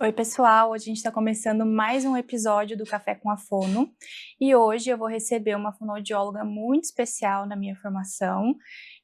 Oi, pessoal! Hoje a gente está começando mais um episódio do Café com a Fono e hoje eu vou receber uma fonoaudióloga muito especial na minha formação,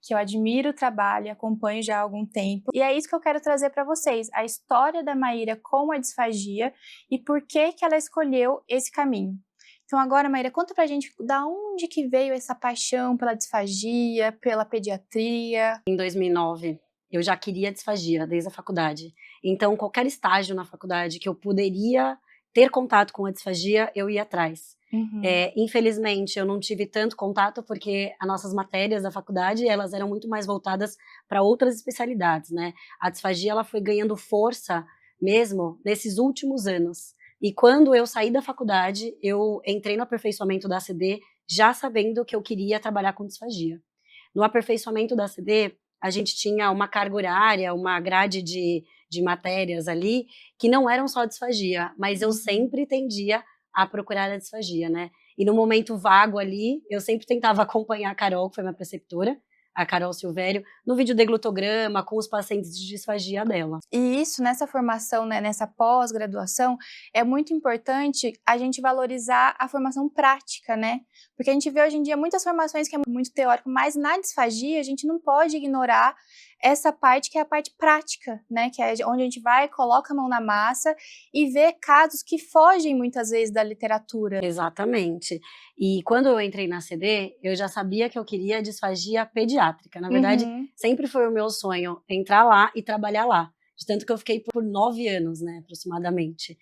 que eu admiro o trabalho e acompanho já há algum tempo. E é isso que eu quero trazer para vocês, a história da Maíra com a disfagia e por que ela escolheu esse caminho. Então agora, Maíra, conta pra gente da onde que veio essa paixão pela disfagia, pela pediatria. Em 2009, eu já queria disfagia desde a faculdade. Então, qualquer estágio na faculdade que eu poderia ter contato com a disfagia, eu ia atrás. Uhum. Infelizmente, eu não tive tanto contato porque as nossas matérias da faculdade, elas eram muito mais voltadas para outras especialidades, né? A disfagia, ela foi ganhando força mesmo nesses últimos anos. E quando eu saí da faculdade, eu entrei no aperfeiçoamento da ACD já sabendo que eu queria trabalhar com disfagia. No aperfeiçoamento da ACD, a gente tinha uma carga horária, uma grade de matérias ali, que não eram só disfagia, mas eu sempre tendia a procurar a disfagia, né? E no momento vago ali, eu sempre tentava acompanhar a Carol, que foi minha preceptora, a Carol Silvério, no videodeglutograma, com os pacientes de disfagia dela. E isso, nessa formação, né, nessa pós-graduação, é muito importante a gente valorizar a formação prática, né? Porque a gente vê hoje em dia muitas formações que é muito teórico, mas na disfagia a gente não pode ignorar essa parte que é a parte prática, né? Que é onde a gente vai, coloca a mão na massa e vê casos que fogem muitas vezes da literatura. Exatamente. E quando eu entrei na CD, eu já sabia que eu queria disfagia pediátrica. Na verdade, Uhum. sempre foi o meu sonho entrar lá e trabalhar lá. De tanto que eu fiquei por 9 anos, né, aproximadamente.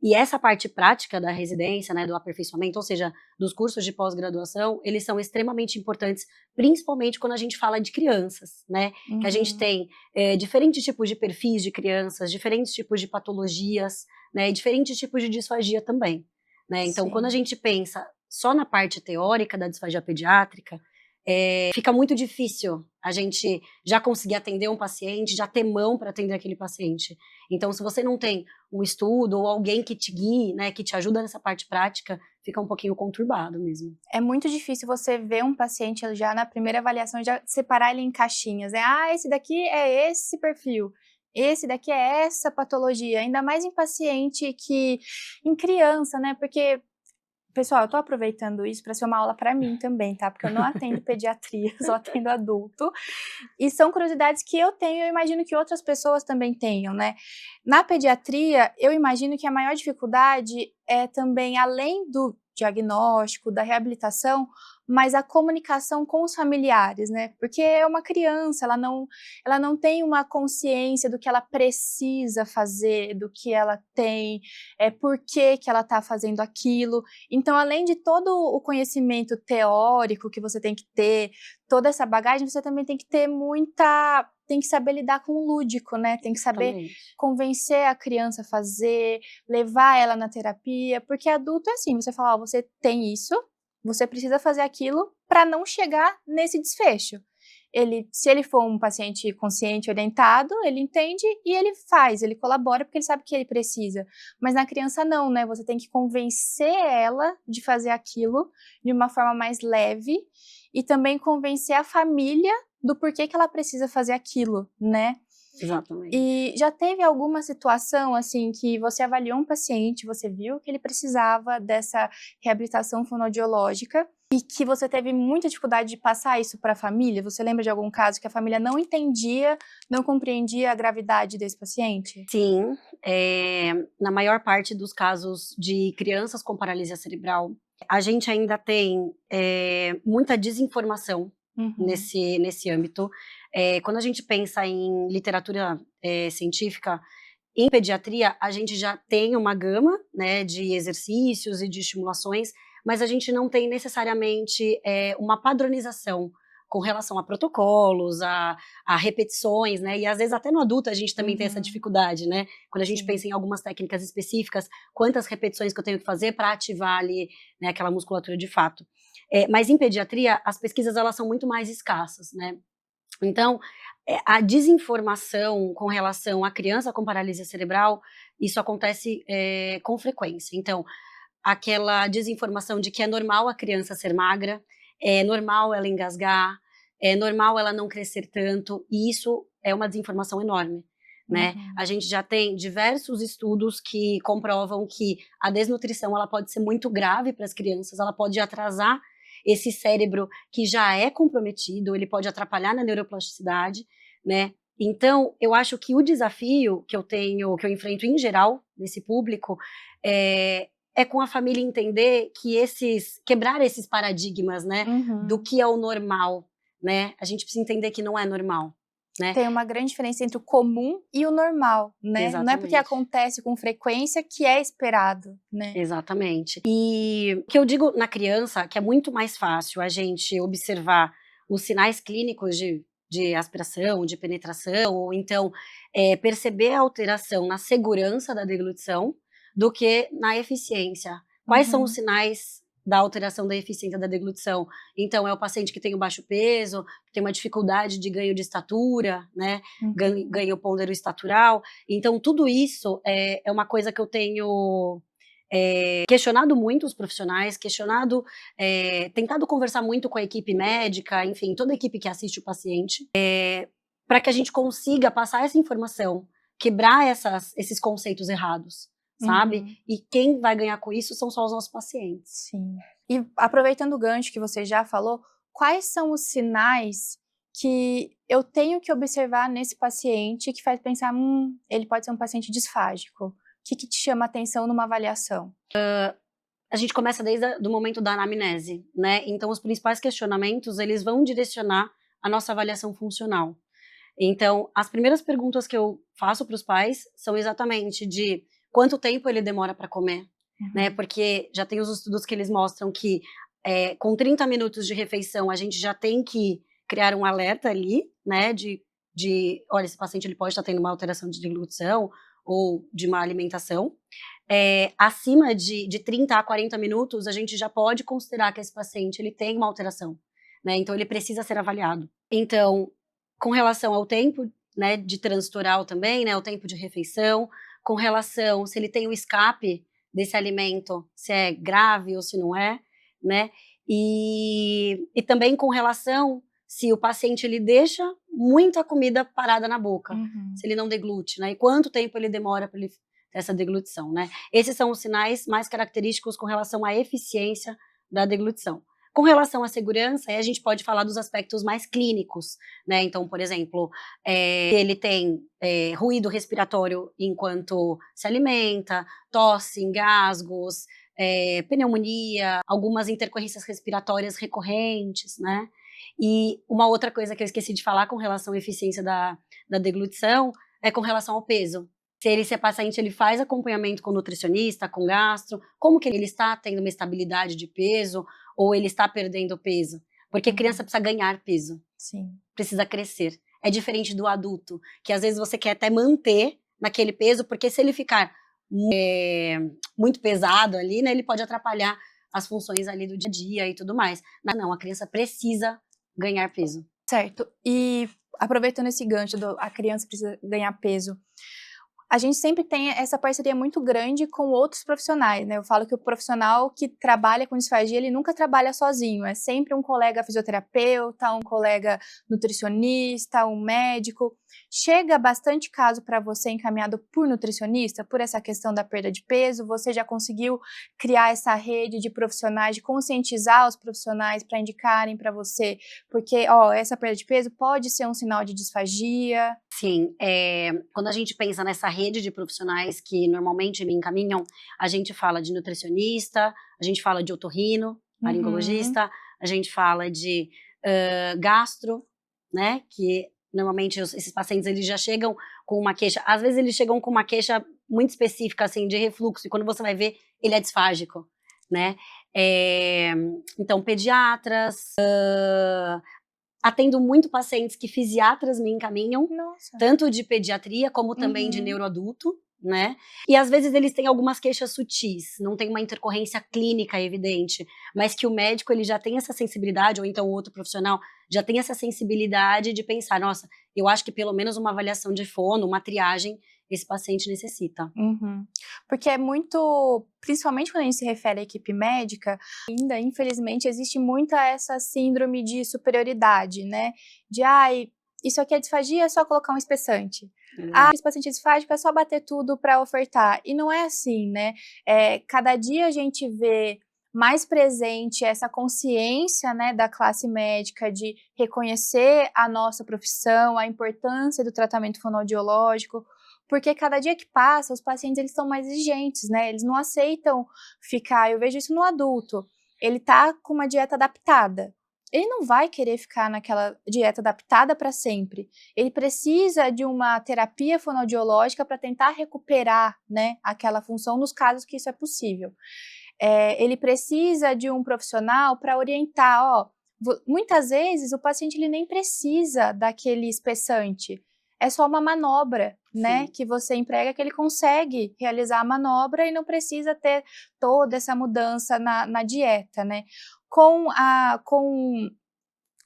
E essa parte prática da residência, né, do aperfeiçoamento, ou seja, dos cursos de pós-graduação, eles são extremamente importantes, principalmente quando a gente fala de crianças, né? Que a gente Uhum. tem diferentes tipos de perfis de crianças, diferentes tipos de patologias, né, e diferentes tipos de disfagia também. Né? Então, quando a Sim. gente pensa só na parte teórica da disfagia pediátrica, fica muito difícil a gente já conseguir atender um paciente, já ter mão para atender aquele paciente. Então, se você não tem um estudo ou alguém que te guie, né, que te ajuda nessa parte prática, fica um pouquinho conturbado mesmo. É muito difícil você ver um paciente já na primeira avaliação, já separar ele em caixinhas, né? Ah, esse daqui é esse perfil, esse daqui é essa patologia, ainda mais em paciente em criança, né? Porque, pessoal, eu tô aproveitando isso para ser uma aula para mim também, tá? Porque eu não atendo pediatria, só atendo adulto. E são curiosidades que eu tenho, eu imagino que outras pessoas também tenham, né? Na pediatria, eu imagino que a maior dificuldade é também, além do diagnóstico, da reabilitação, mas a comunicação com os familiares, né? Porque é uma criança, ela não tem uma consciência do que ela precisa fazer, do que ela tem, por que ela está fazendo aquilo. Então, além de todo o conhecimento teórico que você tem que ter, toda essa bagagem, você também tem que ter tem que saber lidar com o lúdico, né? Tem que saber Exatamente. convencer a criança a fazer, levar ela na terapia, porque adulto é assim, você fala, ó, você tem isso, você precisa fazer aquilo para não chegar nesse desfecho. Se ele for um paciente consciente, orientado, ele entende e ele faz, ele colabora porque ele sabe que ele precisa. Mas na criança não, né? Você tem que convencer ela de fazer aquilo de uma forma mais leve e também convencer a família do porquê que ela precisa fazer aquilo, né? Exatamente. E já teve alguma situação, assim, que você avaliou um paciente, você viu que ele precisava dessa reabilitação fonoaudiológica e que você teve muita dificuldade de passar isso para a família? Você lembra de algum caso que a família não entendia, não compreendia a gravidade desse paciente? Sim, na maior parte dos casos de crianças com paralisia cerebral, a gente ainda tem muita desinformação Uhum. nesse âmbito. Quando a gente pensa em literatura científica, em pediatria, a gente já tem uma gama, né, de exercícios e de estimulações, mas a gente não tem necessariamente uma padronização com relação a protocolos, a repetições, né, e às vezes até no adulto a gente também tem essa Uhum. dificuldade, né, quando a gente Sim. pensa em algumas técnicas específicas, quantas repetições que eu tenho que fazer para ativar ali, né, aquela musculatura de fato. Mas em pediatria, as pesquisas elas são muito mais escassas, né, então, a desinformação com relação à criança com paralisia cerebral, isso acontece com frequência. Então, aquela desinformação de que é normal a criança ser magra, é normal ela engasgar, é normal ela não crescer tanto, e isso é uma desinformação enorme. né? A gente já tem diversos estudos que comprovam que a desnutrição ela pode ser muito grave para as crianças, ela pode atrasar esse cérebro que já é comprometido, ele pode atrapalhar na neuroplasticidade, né? Então, eu acho que o desafio que eu tenho, que eu enfrento em geral nesse público, é com a família entender que quebrar esses paradigmas, né, do que é o normal, né? A gente precisa entender que não é normal, né? Tem uma grande diferença entre o comum e o normal, né? Exatamente. Não é porque acontece com frequência que é esperado, né? Exatamente. E o que eu digo na criança, que é muito mais fácil a gente observar os sinais clínicos de aspiração, de penetração, ou então perceber a alteração na segurança da deglutição, do que na eficiência. Quais são os sinais da alteração da eficiência da deglutição? Então, é o paciente que tem o baixo peso, que tem uma dificuldade de ganho de estatura, né? Ganho pondero estatural. Então, tudo isso é uma coisa que eu tenho questionado muito os profissionais, tentado conversar muito com a equipe médica, enfim, toda a equipe que assiste o paciente, para que a gente consiga passar essa informação, quebrar esses conceitos errados, sabe? E quem vai ganhar com isso são só os nossos pacientes. Sim. E aproveitando o gancho que você já falou, quais são os sinais que eu tenho que observar nesse paciente que faz pensar, ele pode ser um paciente disfágico? O que te chama a atenção numa avaliação? A gente começa desde o momento da anamnese, né? Então, os principais questionamentos, eles vão direcionar a nossa avaliação funcional. Então, as primeiras perguntas que eu faço para os pais são exatamente de quanto tempo ele demora para comer, né? Porque já tem os estudos que eles mostram que com 30 minutos de refeição a gente já tem que criar um alerta ali, né? Olha, esse paciente ele pode estar tendo uma alteração de deglutição ou de má alimentação. Acima de 30 a 40 minutos, a gente já pode considerar que esse paciente ele tem uma alteração, né? Então, ele precisa ser avaliado. Então, com relação ao tempo, né, de trânsito oral também, né, o tempo de refeição, com relação se ele tem o escape desse alimento, se é grave ou se não é, né, e também com relação se o paciente ele deixa muita comida parada na boca, se ele não deglute, né, e quanto tempo ele demora para ele ter essa deglutição, né. Esses são os sinais mais característicos com relação à eficiência da deglutição. Com relação à segurança, aí a gente pode falar dos aspectos mais clínicos, né? Então, por exemplo, ele tem ruído respiratório enquanto se alimenta, tosse, engasgos, pneumonia, algumas intercorrências respiratórias recorrentes, né? E uma outra coisa que eu esqueci de falar com relação à eficiência da deglutição é com relação ao peso. Se esse paciente ele faz acompanhamento com nutricionista, com gastro, como que ele está tendo uma estabilidade de peso ou ele está perdendo peso? Porque criança precisa ganhar peso. Sim. Precisa crescer. É diferente do adulto, que às vezes você quer até manter naquele peso, porque se ele ficar muito pesado ali, né, ele pode atrapalhar as funções ali do dia a dia e tudo mais. Mas não, a criança precisa ganhar peso. Certo. E aproveitando esse gancho a criança precisa ganhar peso, a gente sempre tem essa parceria muito grande com outros profissionais, né? Eu falo que o profissional que trabalha com disfagia, ele nunca trabalha sozinho, é sempre um colega fisioterapeuta, um colega nutricionista, um médico. Chega bastante caso para você encaminhado por nutricionista, por essa questão da perda de peso? Você já conseguiu criar essa rede de profissionais, de conscientizar os profissionais para indicarem para você? Porque, essa perda de peso pode ser um sinal de disfagia. Sim, quando a gente pensa nessa rede de profissionais que normalmente me encaminham, a gente fala de nutricionista, a gente fala de otorrino, laringologista, a gente fala de gastro, né, que normalmente esses pacientes eles já chegam com uma queixa, às vezes eles chegam com uma queixa muito específica, assim, de refluxo, e quando você vai ver, ele é disfágico, né, então pediatras, atendo muito pacientes que fisiatras me encaminham, tanto de pediatria como também de neuroadulto, né? E às vezes eles têm algumas queixas sutis, não tem uma intercorrência clínica evidente, mas que o médico ele já tem essa sensibilidade, ou então o outro profissional já tem essa sensibilidade de pensar, nossa, eu acho que pelo menos uma avaliação de fono, uma triagem, esse paciente necessita. Porque é muito, principalmente quando a gente se refere à equipe médica, ainda, infelizmente, existe muita essa síndrome de superioridade, né? De, isso aqui é disfagia, é só colocar um espessante. Ah, Esse paciente disfágico é só bater tudo para ofertar. E não é assim, né? Cada dia a gente vê mais presente essa consciência, né, da classe médica de reconhecer a nossa profissão, a importância do tratamento fonoaudiológico, porque cada dia que passa, os pacientes eles estão mais exigentes, né? Eles não aceitam ficar, eu vejo isso no adulto, ele tá com uma dieta adaptada. Ele não vai querer ficar naquela dieta adaptada para sempre. Ele precisa de uma terapia fonoaudiológica para tentar recuperar, né, aquela função nos casos que isso é possível. Ele precisa de um profissional para orientar, ó, muitas vezes o paciente ele nem precisa daquele espessante, é só uma manobra, né, que você emprega que ele consegue realizar a manobra e não precisa ter toda essa mudança na dieta, né. Com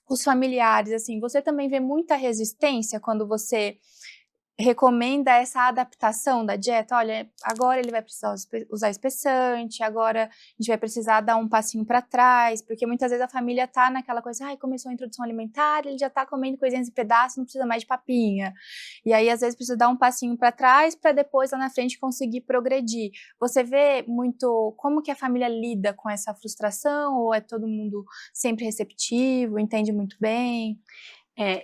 os familiares, assim, você também vê muita resistência quando você recomenda essa adaptação da dieta? Olha, agora ele vai precisar usar espessante, agora a gente vai precisar dar um passinho para trás, porque muitas vezes a família tá naquela coisa, ai, começou a introdução alimentar, ele já tá comendo coisinhas em pedaços, não precisa mais de papinha. E aí, às vezes, precisa dar um passinho para trás para depois lá na frente conseguir progredir. Você vê muito como que a família lida com essa frustração, ou é todo mundo sempre receptivo, entende muito bem?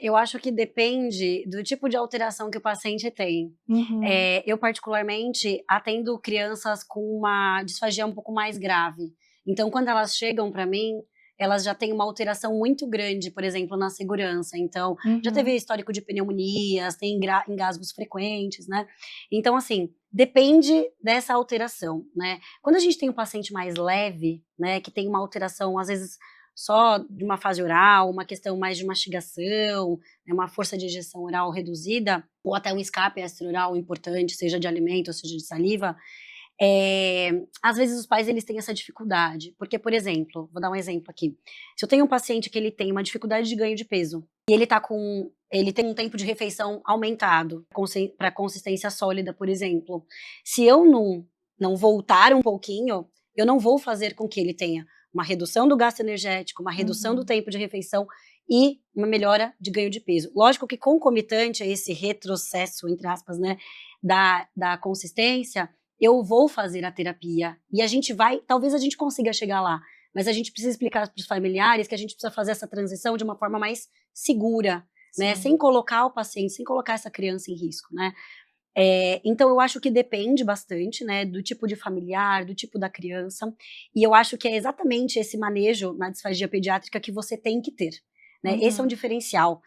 Eu acho que depende do tipo de alteração que o paciente tem. Uhum. Eu particularmente atendo crianças com uma disfagia um pouco mais grave. Então, quando elas chegam para mim, elas já têm uma alteração muito grande, por exemplo, na segurança. Então, já teve Uhum. histórico de pneumonias, tem engasgos frequentes, né? Então, assim, depende dessa alteração, né? Quando a gente tem um paciente mais leve, né, que tem uma alteração, às vezes, só de uma fase oral, uma questão mais de mastigação, né, uma força de digestão oral reduzida, ou até um escape extraoral importante, seja de alimento ou seja de saliva, às vezes os pais eles têm essa dificuldade, porque, por exemplo, vou dar um exemplo aqui, se eu tenho um paciente que ele tem uma dificuldade de ganho de peso, e ele tem um tempo de refeição aumentado, para consistência sólida, por exemplo, se eu não voltar um pouquinho, eu não vou fazer com que ele tenha uma redução do gasto energético, uma redução do Uhum. tempo de refeição e uma melhora de ganho de peso. Lógico que concomitante a esse retrocesso, entre aspas, né, da consistência, eu vou fazer a terapia e a gente vai, talvez a gente consiga chegar lá, mas a gente precisa explicar para os familiares que a gente precisa fazer essa transição de uma forma mais segura, né, sem Sim. colocar o paciente, sem colocar essa criança em risco, né. Então eu acho que depende bastante, né, do tipo de familiar, do tipo da criança, e eu acho que é exatamente esse manejo na disfagia pediátrica que você tem que ter, né, esse é um Uhum. diferencial.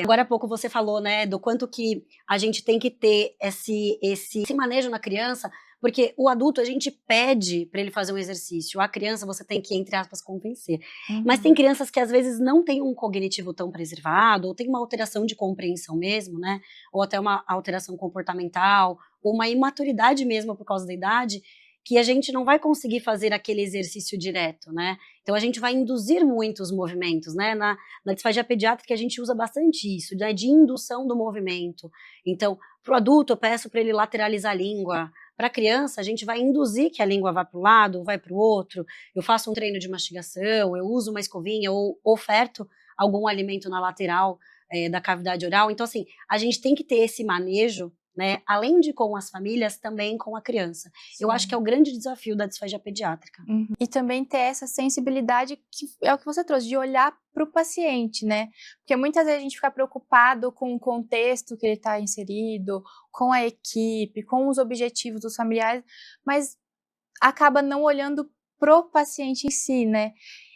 Agora há pouco você falou, né, do quanto que a gente tem que ter esse manejo na criança, porque o adulto a gente pede para ele fazer um exercício, a criança você tem que, entre aspas, convencer. Mas tem Uhum. crianças que às vezes não têm um cognitivo tão preservado, ou tem uma alteração de compreensão mesmo, né, ou até uma alteração comportamental, ou uma imaturidade mesmo por causa da idade, que a gente não vai conseguir fazer aquele exercício direto, né. Então a gente vai induzir muito os movimentos, né, na disfagia pediátrica a gente usa bastante isso, né, de indução do movimento. Então, para o adulto eu peço para ele lateralizar a língua, para a criança a gente vai induzir que a língua vá para o lado, vai para o outro, eu faço um treino de mastigação, eu uso uma escovinha ou oferto algum alimento na lateral, da cavidade oral. Então assim, a gente tem que ter esse manejo, né, além de com as famílias, também com a criança. Eu acho que é Sim. o grande desafio da disfagia pediátrica. Uhum. E também ter essa sensibilidade que é o que você trouxe, de olhar para o paciente, né. Porque muitas vezes a gente fica preocupado com o contexto que ele está inserido, com a equipe, com os objetivos dos familiares, mas acaba não olhando pro paciente em si, né.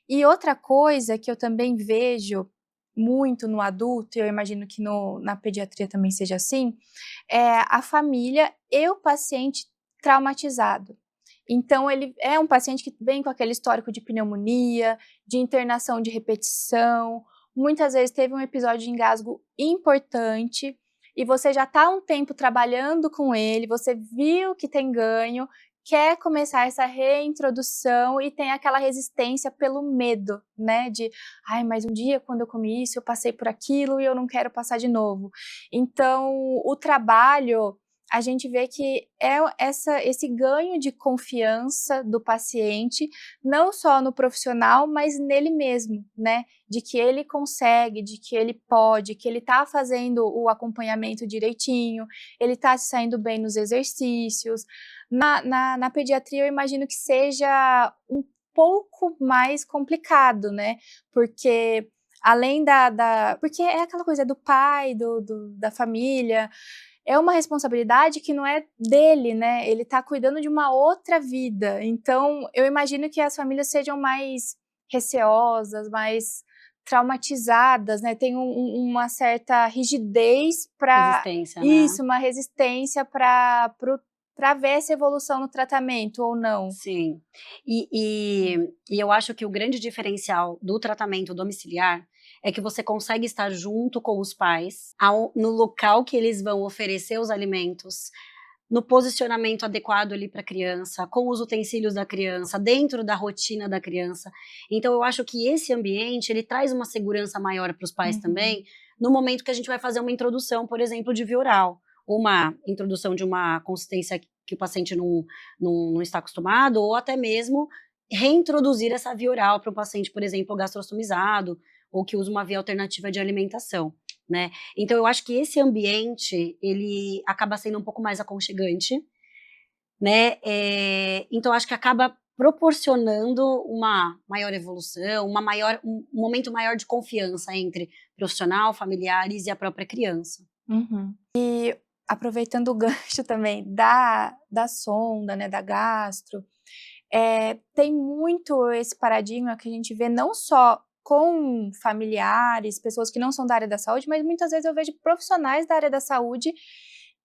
E outra coisa que eu também vejo muito no adulto, e eu imagino que na pediatria também seja assim, é a família e o paciente traumatizado. Então ele é um paciente que vem com aquele histórico de pneumonia, de internação de repetição, muitas vezes teve um episódio de engasgo importante, e você já está há um tempo trabalhando com ele, você viu que tem ganho, quer começar essa reintrodução e tem aquela resistência pelo medo, né, de: "Ai, mas um dia quando eu comi isso, eu passei por aquilo e eu não quero passar de novo". Então, o trabalho, a gente vê que é esse ganho de confiança do paciente, não só no profissional, mas nele mesmo, né? De que ele consegue, de que ele pode, que ele está fazendo o acompanhamento direitinho, ele está se saindo bem nos exercícios. Na pediatria, eu imagino que seja um pouco mais complicado, né? Porque além porque é aquela coisa do pai, da família, é uma responsabilidade que não é dele, né? Ele tá cuidando de uma outra vida. Então, eu imagino que as famílias sejam mais receosas, mais traumatizadas, né? Tem uma certa rigidez para Resistência, né? isso, uma resistência para ver essa evolução no tratamento ou não. Sim. E eu acho que o grande diferencial do tratamento domiciliar é que você consegue estar junto com os pais, no local que eles vão oferecer os alimentos, no posicionamento adequado ali para a criança, com os utensílios da criança, dentro da rotina da criança. Então eu acho que esse ambiente, ele traz uma segurança maior para os pais também, no momento que a gente vai fazer uma introdução, por exemplo, de via oral, uma introdução de uma consistência que o paciente não está acostumado, ou até mesmo reintroduzir essa via oral para um paciente, por exemplo, gastrostomizado, ou que usa uma via alternativa de alimentação, né? Então eu acho que esse ambiente, ele acaba sendo um pouco mais aconchegante, né? Então eu acho que acaba proporcionando uma maior evolução, um momento maior de confiança entre profissional, familiares e a própria criança. E aproveitando o gancho também da sonda, né, da gastro, tem muito esse paradigma que a gente vê não só com familiares, pessoas que não são da área da saúde, mas muitas vezes eu vejo profissionais da área da saúde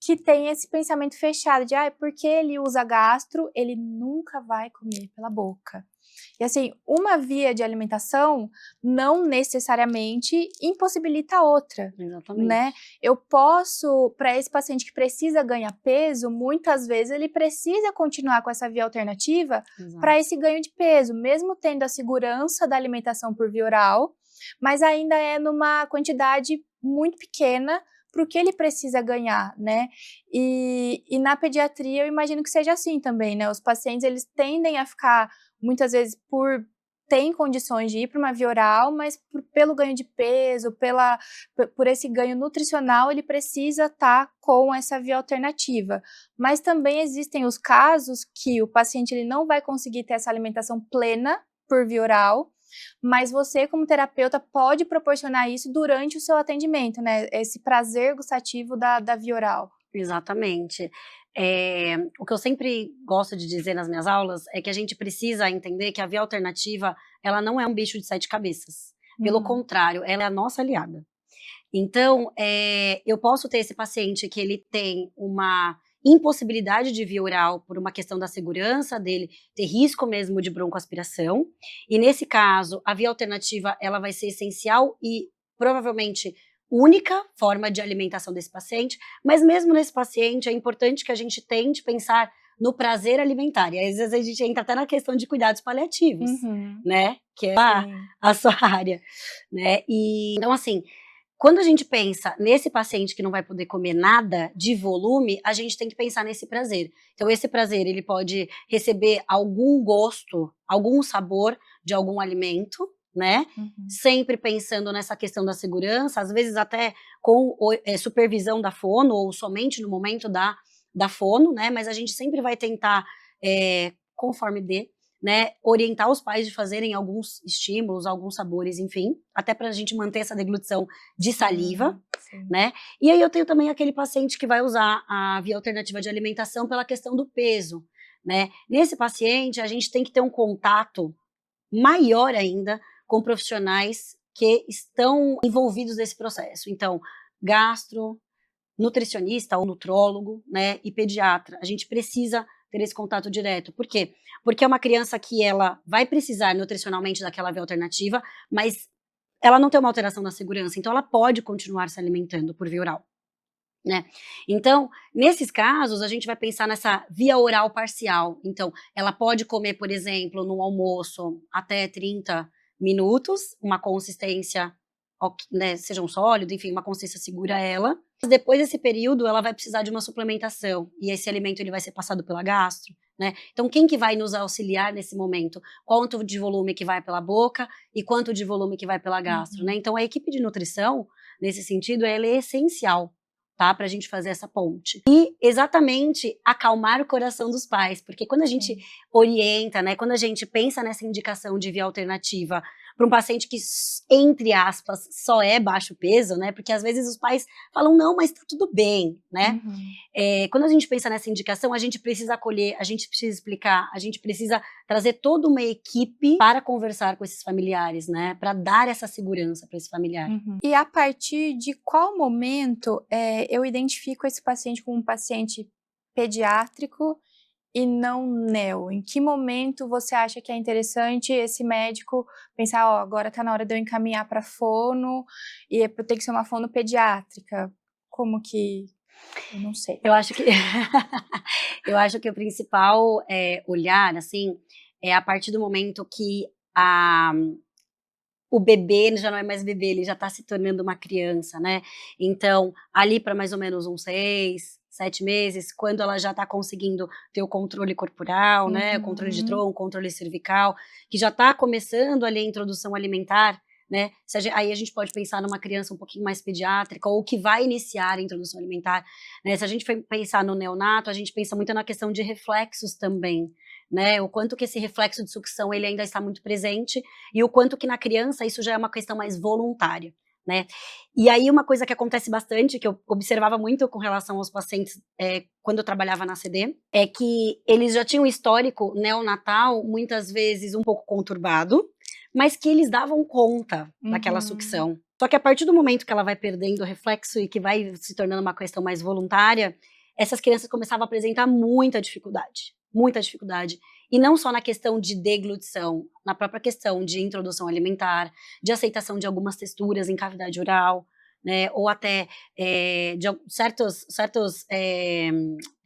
que tem esse pensamento fechado de, porque ele usa gastro, ele nunca vai comer pela boca. E assim, uma via de alimentação não necessariamente impossibilita a outra, Exatamente. né? Eu posso, para esse paciente que precisa ganhar peso, muitas vezes ele precisa continuar com essa via alternativa para esse ganho de peso, mesmo tendo a segurança da alimentação por via oral, mas ainda é numa quantidade muito pequena para o que ele precisa ganhar, né? E na pediatria eu imagino que seja assim também, né? Os pacientes, eles tendem a ficar, muitas vezes, tem condições de ir para uma via oral, mas pelo ganho de peso, por esse ganho nutricional, ele precisa estar com essa via alternativa. Mas também existem os casos que o paciente ele não vai conseguir ter essa alimentação plena por via oral, mas você, como terapeuta, pode proporcionar isso durante o seu atendimento, né? Esse prazer gustativo da via oral. Exatamente. O que eu sempre gosto de dizer nas minhas aulas é que a gente precisa entender que a via alternativa, ela não é um bicho de 7 cabeças. Pelo contrário, ela é a nossa aliada. Então, eu posso ter esse paciente que ele tem uma impossibilidade de via oral por uma questão da segurança dele, ter risco mesmo de broncoaspiração, e nesse caso, a via alternativa, ela vai ser essencial e provavelmente única forma de alimentação desse paciente, mas mesmo nesse paciente é importante que a gente tente pensar no prazer alimentar, e às vezes a gente entra até na questão de cuidados paliativos, né, que é a sua área, né, e então assim, quando a gente pensa nesse paciente que não vai poder comer nada de volume, a gente tem que pensar nesse prazer. Então esse prazer, ele pode receber algum gosto, algum sabor de algum alimento, né? Sempre pensando nessa questão da segurança, às vezes até com supervisão da fono, ou somente no momento da fono, né? Mas a gente sempre vai tentar, conforme dê, né, orientar os pais de fazerem alguns estímulos, alguns sabores, enfim, até para a gente manter essa deglutição de saliva, né? E aí eu tenho também aquele paciente que vai usar a via alternativa de alimentação pela questão do peso, né? Nesse paciente, a gente tem que ter um contato maior ainda com profissionais que estão envolvidos nesse processo. Então, gastro, nutricionista ou nutrólogo, né, e pediatra. A gente precisa ter esse contato direto. Por quê? Porque é uma criança que ela vai precisar nutricionalmente daquela via alternativa, mas ela não tem uma alteração na segurança, então ela pode continuar se alimentando por via oral, né? Então, nesses casos, a gente vai pensar nessa via oral parcial. Então, ela pode comer, por exemplo, no almoço até 30 minutos, uma consistência, né, seja um sólido, enfim, uma consistência segura a ela, Depois desse período, ela vai precisar de uma suplementação, e esse alimento ele vai ser passado pela gastro, né? Então, quem que vai nos auxiliar nesse momento? Quanto de volume que vai pela boca e quanto de volume que vai pela gastro, né? Então, a equipe de nutrição, nesse sentido, ela é essencial, tá? Pra gente fazer essa ponte. E, exatamente, acalmar o coração dos pais, porque quando a gente orienta, né? Quando a gente pensa nessa indicação de via alternativa para um paciente que, entre aspas, só é baixo peso, né? Porque às vezes os pais falam, não, mas tá tudo bem, né? Quando a gente pensa nessa indicação, a gente precisa acolher, a gente precisa explicar, a gente precisa trazer toda uma equipe para conversar com esses familiares, né? Para dar essa segurança para esse familiar. E a partir de qual momento eu identifico esse paciente como um paciente pediátrico e não neo? Em que momento você acha que é interessante esse médico pensar, ó, agora tá na hora de eu encaminhar para fono e tem que ser uma fono pediátrica? Como que... Eu não sei. Eu acho que eu acho que o principal olhar, assim, é a partir do momento que o bebê já não é mais bebê, ele já está se tornando uma criança, né? Então, ali para mais ou menos uns 6, 7 meses, quando ela já está conseguindo ter o controle corporal, né? O controle de tronco, o controle cervical, que já está começando ali a introdução alimentar, né? Aí a gente pode pensar numa criança um pouquinho mais pediátrica ou que vai iniciar a introdução alimentar, né? Se a gente for pensar no neonato, a gente pensa muito na questão de reflexos também, né? O quanto que esse reflexo de sucção ele ainda está muito presente e o quanto que na criança isso já é uma questão mais voluntária, né? E aí uma coisa que acontece bastante, que eu observava muito com relação aos pacientes quando eu trabalhava na CD, é que eles já tinham um histórico neonatal, muitas vezes um pouco conturbado, mas que eles davam conta daquela sucção. Só que a partir do momento que ela vai perdendo o reflexo e que vai se tornando uma questão mais voluntária, essas crianças começavam a apresentar muita dificuldade. E não só na questão de deglutição, na própria questão de introdução alimentar, de aceitação de algumas texturas em cavidade oral, né, ou até de certos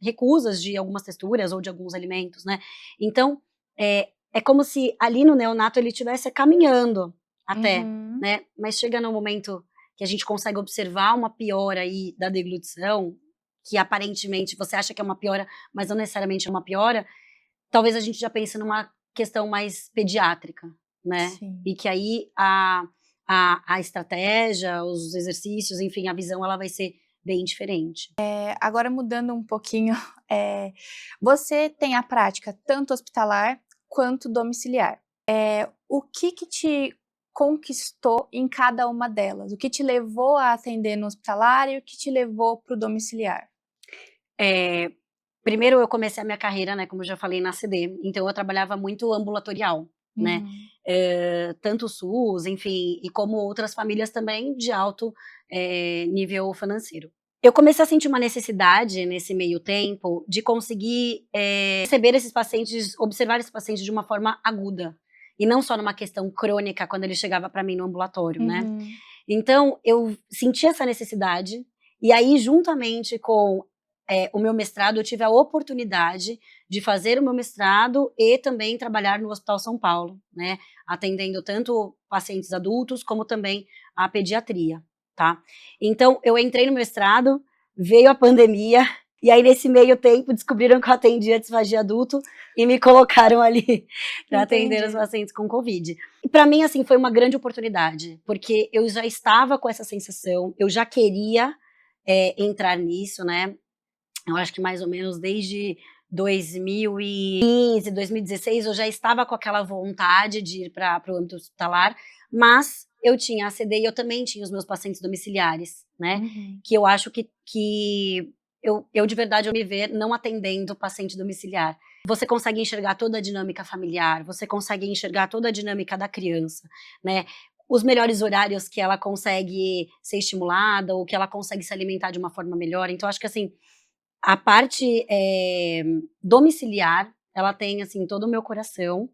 recusas de algumas texturas ou de alguns alimentos, né. Então, é como se ali no neonato ele estivesse caminhando até, né, mas chega no momento que a gente consegue observar uma piora aí da deglutição, que aparentemente você acha que é uma piora, mas não necessariamente é uma piora, talvez a gente já pense numa questão mais pediátrica, né? Sim. E que aí a estratégia, os exercícios, enfim, a visão ela vai ser bem diferente. Agora mudando um pouquinho, você tem a prática tanto hospitalar quanto domiciliar. O que te conquistou em cada uma delas? O que te levou a atender no hospitalar e o que te levou para o domiciliar? Primeiro eu comecei a minha carreira, né, como eu já falei, na CD, então eu trabalhava muito ambulatorial, né, tanto o SUS, enfim, e como outras famílias também de alto nível financeiro. Eu comecei a sentir uma necessidade nesse meio tempo de conseguir receber esses pacientes, observar esses pacientes de uma forma aguda, e não só numa questão crônica quando ele chegava para mim no ambulatório, né. Então eu senti essa necessidade, e aí juntamente com o meu mestrado, eu tive a oportunidade de fazer o meu mestrado e também trabalhar no Hospital São Paulo, né, atendendo tanto pacientes adultos como também a pediatria, tá? Então, eu entrei no mestrado, veio a pandemia, e aí nesse meio tempo descobriram que eu atendia disfagia adulto e me colocaram ali para atender os pacientes com Covid. E para mim, assim, foi uma grande oportunidade, porque eu já estava com essa sensação, eu já queria entrar nisso, né? Eu acho que mais ou menos desde 2015, 2016, eu já estava com aquela vontade de ir para o âmbito hospitalar, mas eu tinha a CD e eu também tinha os meus pacientes domiciliares, né? Que eu acho que eu de verdade eu me ver não atendendo paciente domiciliar. Você consegue enxergar toda a dinâmica familiar, você consegue enxergar toda a dinâmica da criança, né? Os melhores horários que ela consegue ser estimulada ou que ela consegue se alimentar de uma forma melhor. Então, acho que assim, a parte domiciliar, ela tem, assim, todo o meu coração,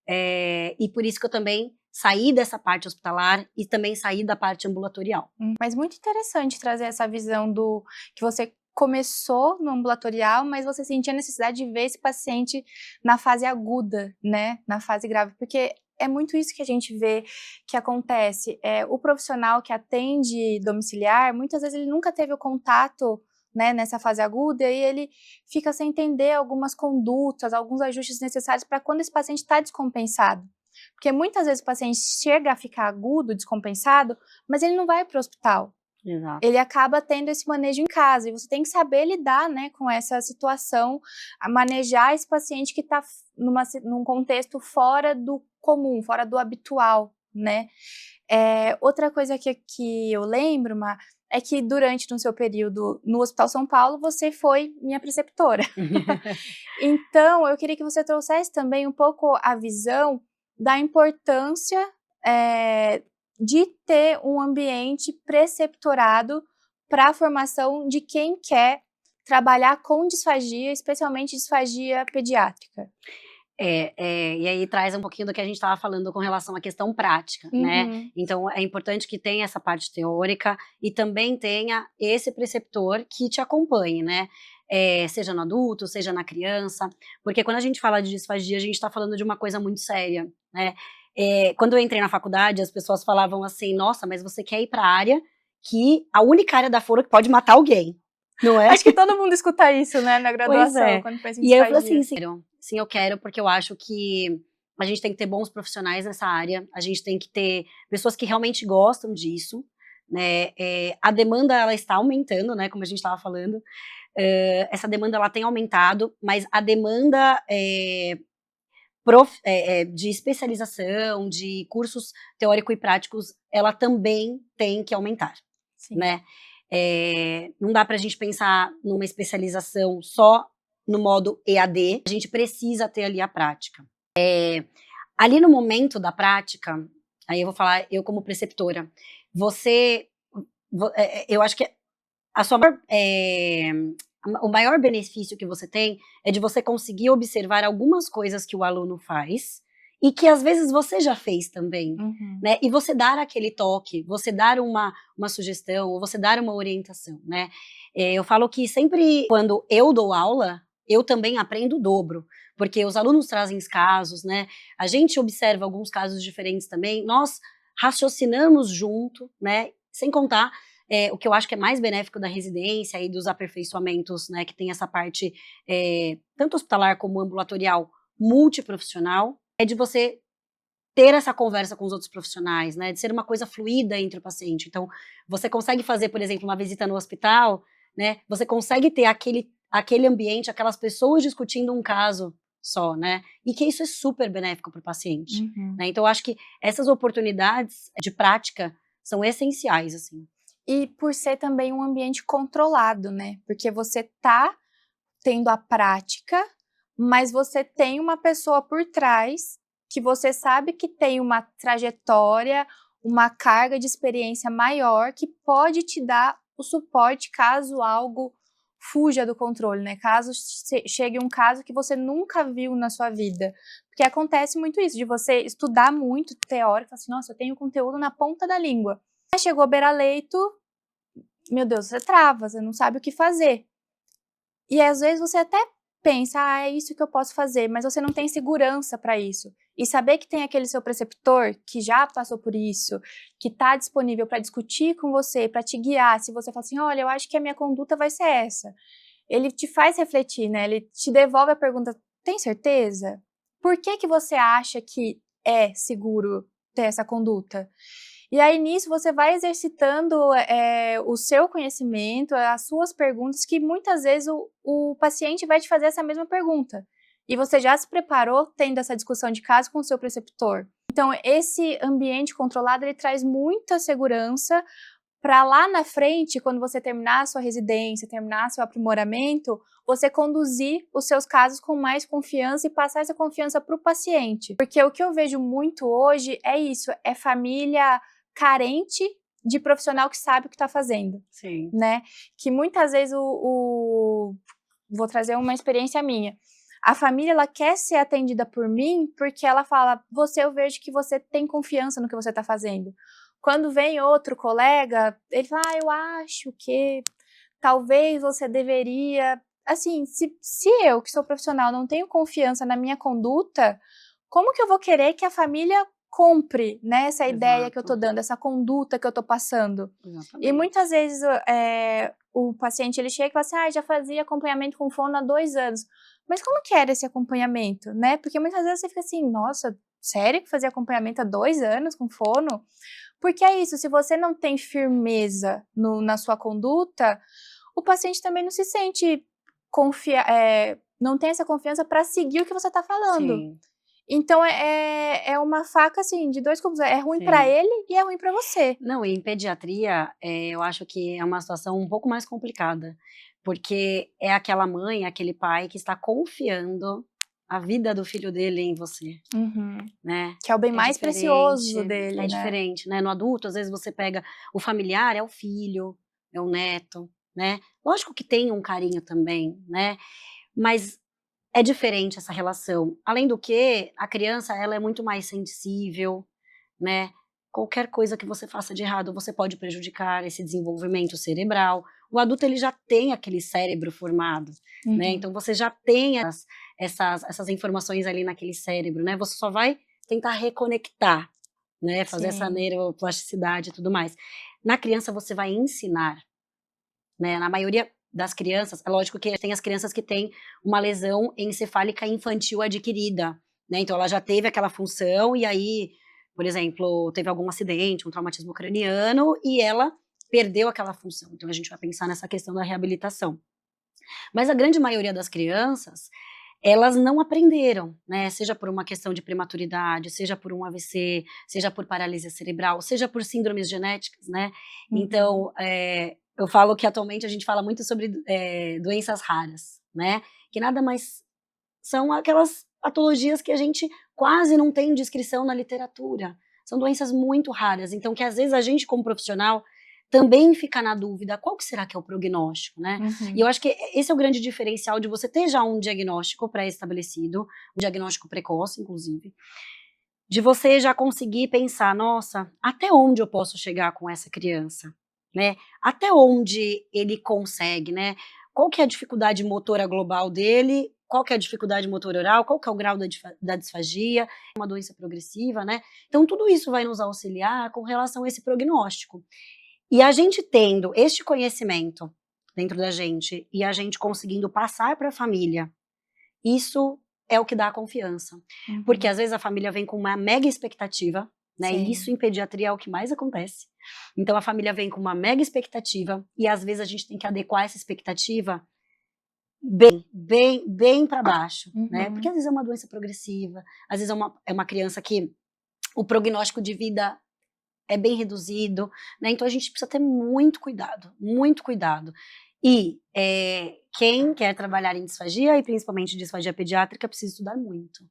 e por isso que eu também saí dessa parte hospitalar e também saí da parte ambulatorial. Mas muito interessante trazer essa visão do que você começou no ambulatorial, mas você sentia a necessidade de ver esse paciente na fase aguda, né, na fase grave, porque é muito isso que a gente vê que acontece. O profissional que atende domiciliar, muitas vezes ele nunca teve o contato, né, nessa fase aguda, e aí ele fica sem entender algumas condutas, alguns ajustes necessários para quando esse paciente está descompensado. Porque muitas vezes o paciente chega a ficar agudo, descompensado, mas ele não vai para o hospital. Exato. Ele acaba tendo esse manejo em casa, e você tem que saber lidar, né, com essa situação, a manejar esse paciente que está num contexto fora do comum, fora do habitual, né. Outra coisa que eu lembro, Má, é que no seu período no Hospital São Paulo, você foi minha preceptora. Então, eu queria que você trouxesse também um pouco a visão da importância, de ter um ambiente preceptorado para a formação de quem quer trabalhar com disfagia, especialmente disfagia pediátrica. E aí traz um pouquinho do que a gente estava falando com relação à questão prática, né? Uhum. Então é importante que tenha essa parte teórica e também tenha esse preceptor que te acompanhe, né? Seja no adulto, seja na criança, porque quando a gente fala de disfagia, a gente está falando de uma coisa muito séria, né? Quando eu entrei na faculdade, as pessoas falavam assim, nossa, mas você quer ir para a área que a única área da foro que pode matar alguém, não é? Acho que todo mundo escuta isso, né, na graduação, quando pensa em E aí eu falei disfagia. assim, sim, eu quero, porque eu acho que a gente tem que ter bons profissionais nessa área, a gente tem que ter pessoas que realmente gostam disso, né? A demanda, ela está aumentando, né, como a gente estava falando, essa demanda, ela tem aumentado, mas a demanda de especialização, de cursos teórico e práticos, ela também tem que aumentar, Sim. né? Não dá para a gente pensar numa especialização só no modo EAD, a gente precisa ter ali a prática. Ali no momento da prática, aí eu vou falar, eu como preceptora, eu acho que a sua o maior benefício que você tem é de você conseguir observar algumas coisas que o aluno faz e que às vezes você já fez também, Uhum. né? E você dar aquele toque, você dar uma sugestão, ou você dar uma orientação, né? Eu falo que sempre quando eu dou aula, eu também aprendo o dobro, porque os alunos trazem casos, né? A gente observa alguns casos diferentes também, nós raciocinamos junto, né? Sem contar o que eu acho que é mais benéfico da residência e dos aperfeiçoamentos, né, que tem essa parte tanto hospitalar como ambulatorial, multiprofissional, é de você ter essa conversa com os outros profissionais, né, de ser uma coisa fluida entre o paciente. Então, você consegue fazer, por exemplo, uma visita no hospital, né, você consegue ter aquele ambiente, aquelas pessoas discutindo um caso só, né, e que isso é super benéfico para o paciente, Uhum. né, então eu acho que essas oportunidades de prática são essenciais, assim. E por ser também um ambiente controlado, né? Porque você tá tendo a prática, mas você tem uma pessoa por trás que você sabe que tem uma trajetória, uma carga de experiência maior que pode te dar o suporte caso algo fuja do controle, né? Caso chegue um caso que você nunca viu na sua vida. Porque acontece muito isso, de você estudar muito teórico, falar assim, nossa, eu tenho conteúdo na ponta da língua. Aí chegou beira-leito, meu Deus, você trava, você não sabe o que fazer. E às vezes você até pensa, é isso que eu posso fazer, mas você não tem segurança para isso. E saber que tem aquele seu preceptor que já passou por isso, que está disponível para discutir com você, para te guiar, se você fala assim, olha, eu acho que a minha conduta vai ser essa. Ele te faz refletir, né? Ele te devolve a pergunta, tem certeza? Por que você acha que é seguro ter essa conduta? E aí, nisso, você vai exercitando o seu conhecimento, as suas perguntas, que muitas vezes o paciente vai te fazer essa mesma pergunta. E você já se preparou tendo essa discussão de caso com o seu preceptor. Então, esse ambiente controlado, ele traz muita segurança para lá na frente, quando você terminar a sua residência, terminar seu aprimoramento, você conduzir os seus casos com mais confiança e passar essa confiança para o paciente. Porque o que eu vejo muito hoje é isso, é família carente de profissional que sabe o que está fazendo. Sim. Né? Que muitas vezes vou trazer uma experiência minha. A família, ela quer ser atendida por mim porque ela fala, eu vejo que você tem confiança no que você está fazendo. Quando vem outro colega, ele fala, eu acho que talvez você deveria... Assim, se eu, que sou profissional, não tenho confiança na minha conduta, como que eu vou querer que a família compre, né, essa ideia que eu tô Exato. dando, essa conduta que eu tô passando? E Exatamente. muitas vezes o paciente ele chega e fala assim, já fazia acompanhamento com fono há 2 anos. Mas como que era esse acompanhamento, né? Porque muitas vezes você fica assim, nossa, sério que fazia acompanhamento há 2 anos com fono? Porque é isso, se você não tem firmeza na sua conduta, o paciente também não se sente não tem essa confiança para seguir o que você está falando. Sim, Então é uma faca assim de dois gumes, é ruim para sim. ele e é ruim para você. Não, e em pediatria, eu acho que é uma situação um pouco mais complicada, porque é aquela mãe, aquele pai que está confiando a vida do filho dele em você, Uhum. né. Que é o bem mais precioso É dele, né. diferente, né, no adulto, às vezes você pega o familiar, é o filho, é o neto, né. Lógico que tem um carinho também, né, mas é diferente essa relação. Além do que, a criança ela é muito mais sensível, né, qualquer coisa que você faça de errado, você pode prejudicar esse desenvolvimento cerebral. O adulto ele já tem aquele cérebro formado, né, Uhum. então você já tem essas informações ali naquele cérebro, né, você só vai tentar reconectar, né, fazer essa Sim. neuroplasticidade e tudo mais. Na criança você vai ensinar, né, na maioria das crianças, é lógico que tem as crianças que têm uma lesão encefálica infantil adquirida, né, então ela já teve aquela função e aí, por exemplo, teve algum acidente, um traumatismo craniano e ela perdeu aquela função, então a gente vai pensar nessa questão da reabilitação. Mas a grande maioria das crianças, elas não aprenderam, né, seja por uma questão de prematuridade, seja por um AVC, seja por paralisia cerebral, seja por síndromes genéticas, né. Uhum. Então, eu falo que atualmente a gente fala muito sobre, doenças raras, né, que nada mais são aquelas patologias que a gente quase não tem descrição na literatura. São doenças muito raras, então que às vezes a gente como profissional também fica na dúvida, qual que será que é o prognóstico, né. E eu Uhum. acho que esse é o grande diferencial de você ter já um diagnóstico pré-estabelecido, um diagnóstico precoce inclusive, de você já conseguir pensar: "Nossa, até onde eu posso chegar com essa criança?", né. Até onde ele consegue, né. Qual que é a dificuldade motora global dele, qual que é a dificuldade motora oral, qual que é o grau da disfagia, uma doença progressiva, né. Então tudo isso vai nos auxiliar com relação a esse prognóstico. E a gente tendo este conhecimento dentro da gente, e a gente conseguindo passar para a família, isso é o que dá a confiança. Porque Uhum. às vezes a família vem com uma mega expectativa, né, e isso Sim. em pediatria é o que mais acontece. Então a família vem com uma mega expectativa, e às vezes a gente tem que adequar essa expectativa bem para baixo, né, porque Uhum. às vezes é uma doença progressiva, às vezes é uma criança que o prognóstico de vida é bem reduzido, né, então a gente precisa ter muito cuidado, muito cuidado. E, quem quer trabalhar em disfagia e principalmente disfagia pediátrica precisa estudar muito.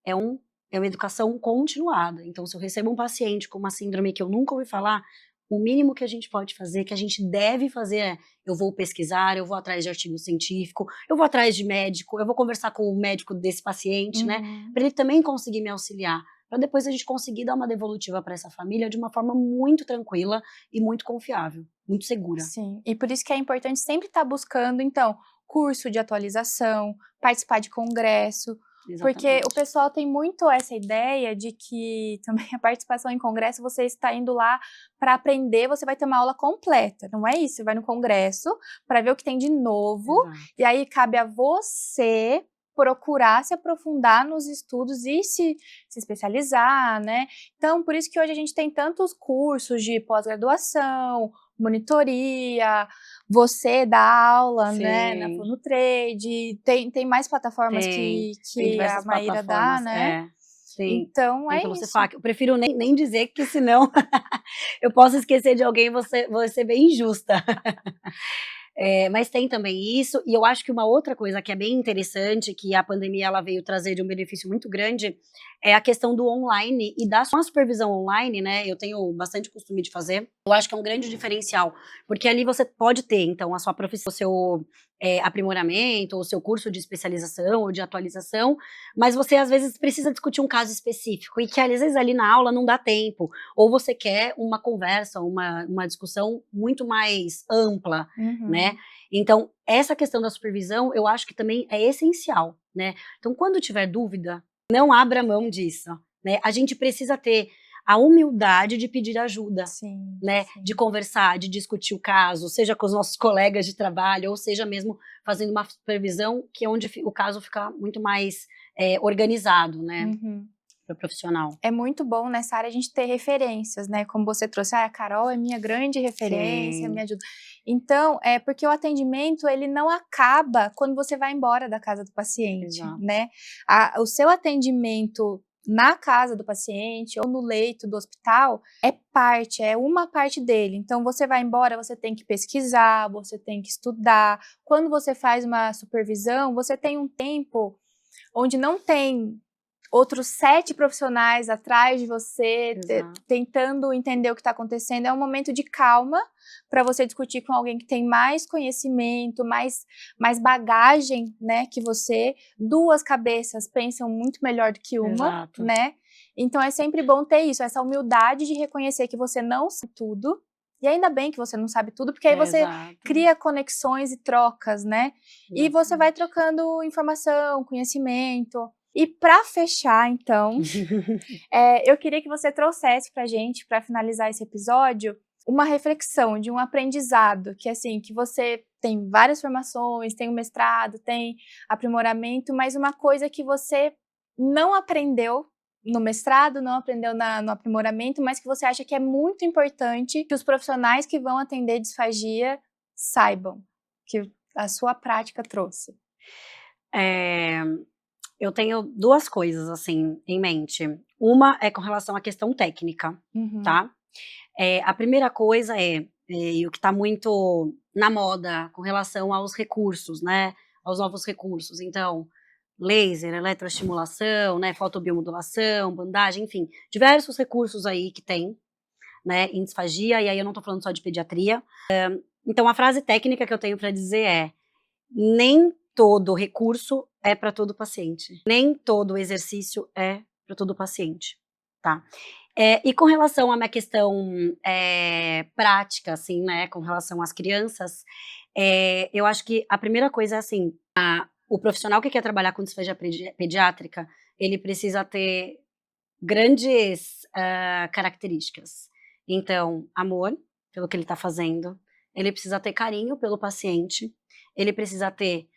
É um é uma educação continuada, então se eu recebo um paciente com uma síndrome que eu nunca ouvi falar, o mínimo que a gente pode fazer, que a gente deve fazer é, eu vou pesquisar, eu vou atrás de artigo científico, eu vou atrás de médico, eu vou conversar com o médico desse paciente, né, Uhum. para ele também conseguir me auxiliar, para depois a gente conseguir dar uma devolutiva para essa família de uma forma muito tranquila e muito confiável, muito segura. Sim, e por isso que é importante sempre estar buscando, então, curso de atualização, participar de congresso, porque o Exatamente. pessoal tem muito essa ideia de que também a participação em congresso, você está indo lá para aprender, você vai ter uma aula completa, não é isso, você vai no congresso para ver o que tem de novo, Exato. e aí cabe a você procurar se aprofundar nos estudos e se especializar, né. Então, por isso que hoje a gente tem tantos cursos de pós-graduação, monitoria, você dá aula, né, na Sim, Fonotrade, tem mais plataformas tem, tem que a diversas Maíra dá, plataformas, né, sim. então Tem é para você isso. falar, eu prefiro nem dizer que senão eu posso esquecer de alguém e vou ser bem injusta. Mas tem também isso, e eu acho que uma outra coisa que é bem interessante, que a pandemia ela veio trazer de um benefício muito grande, é a questão do online e da sua supervisão online, né, eu tenho bastante costume de fazer, eu acho que é um grande diferencial, porque ali você pode ter então a sua profissão, o seu, aprimoramento, o seu curso de especialização ou de atualização, mas você às vezes precisa discutir um caso específico e que às vezes ali na aula não dá tempo, ou você quer uma conversa, uma discussão muito mais ampla, né. Uhum. Então, essa questão da supervisão, eu acho que também é essencial, né. Então, quando tiver dúvida, Não abra mão disso, né? A gente precisa ter a humildade de pedir ajuda, Sim, né? sim. De conversar, de discutir o caso, seja com os nossos colegas de trabalho, ou seja mesmo fazendo uma supervisão, que é onde o caso fica muito mais organizado, né? Uhum. Para o profissional. É muito bom nessa área a gente ter referências, né? Como você trouxe, a Carol é minha grande referência, Sim. me ajuda. Então, porque o atendimento, ele não acaba quando você vai embora da casa do paciente, Exato. né? O seu atendimento na casa do paciente ou no leito do hospital é uma parte dele. Então, você vai embora, você tem que pesquisar, você tem que estudar. Quando você faz uma supervisão, você tem um tempo onde não tem outros 7 profissionais atrás de você, tentando entender o que está acontecendo. É um momento de calma para você discutir com alguém que tem mais conhecimento, mais bagagem, né, que você. 2 cabeças pensam muito melhor do que uma, Exato. né? Então é sempre bom ter isso, essa humildade de reconhecer que você não sabe tudo. E ainda bem que você não sabe tudo, porque aí você cria conexões e trocas, né? Exatamente. E você vai trocando informação, conhecimento. E para fechar, então, eu queria que você trouxesse pra gente, para finalizar esse episódio, uma reflexão de um aprendizado, que assim, que você tem várias formações, tem um mestrado, tem aprimoramento, mas uma coisa que você não aprendeu no mestrado, não aprendeu no aprimoramento, mas que você acha que é muito importante que os profissionais que vão atender disfagia saibam, que a sua prática trouxe. Eu tenho 2 coisas, assim, em mente. Uma é com relação à questão técnica, tá? A primeira coisa e o que está muito na moda com relação aos recursos, né? Aos novos recursos. Então, laser, eletroestimulação, né? Fotobiomodulação, bandagem, enfim, diversos recursos aí que tem, né? Em disfagia, e aí eu não tô falando só de pediatria. Então, a frase técnica que eu tenho para dizer é: nem todo recurso é para todo paciente. Nem todo exercício é para todo paciente, tá? E com relação à minha questão prática, assim, né, com relação às crianças, eu acho que a primeira coisa é assim, o profissional que quer trabalhar com disfagia pediátrica, ele precisa ter grandes características. Então, amor pelo que ele está fazendo, ele precisa ter carinho pelo paciente, ele precisa ter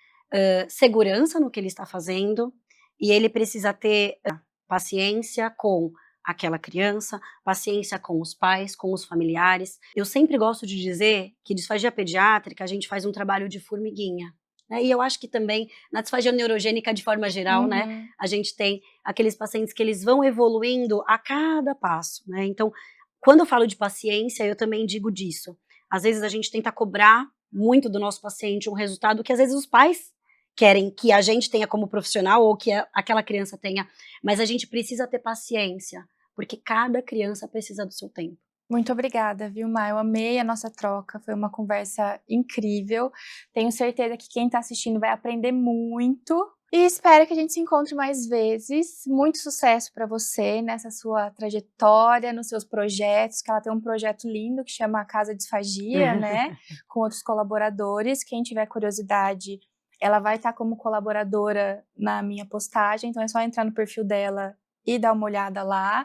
segurança no que ele está fazendo, e ele precisa ter paciência com aquela criança, paciência com os pais, com os familiares. Eu sempre gosto de dizer que disfagia pediátrica a gente faz um trabalho de formiguinha, né? E eu acho que também na disfagia neurogênica de forma geral, né, a gente tem aqueles pacientes que eles vão evoluindo a cada passo, né? Então, quando eu falo de paciência, eu também digo disso. Às vezes a gente tenta cobrar muito do nosso paciente um resultado que às vezes os pais querem que a gente tenha como profissional ou que aquela criança tenha, mas a gente precisa ter paciência, porque cada criança precisa do seu tempo. Muito obrigada, viu, Má? Eu amei a nossa troca, foi uma conversa incrível. Tenho certeza que quem está assistindo vai aprender muito. E espero que a gente se encontre mais vezes. Muito sucesso para você nessa sua trajetória, nos seus projetos, que ela tem um projeto lindo que chama Casa Disfagia, né? Com outros colaboradores. Quem tiver curiosidade, ela vai estar como colaboradora na minha postagem, então é só entrar no perfil dela e dar uma olhada lá.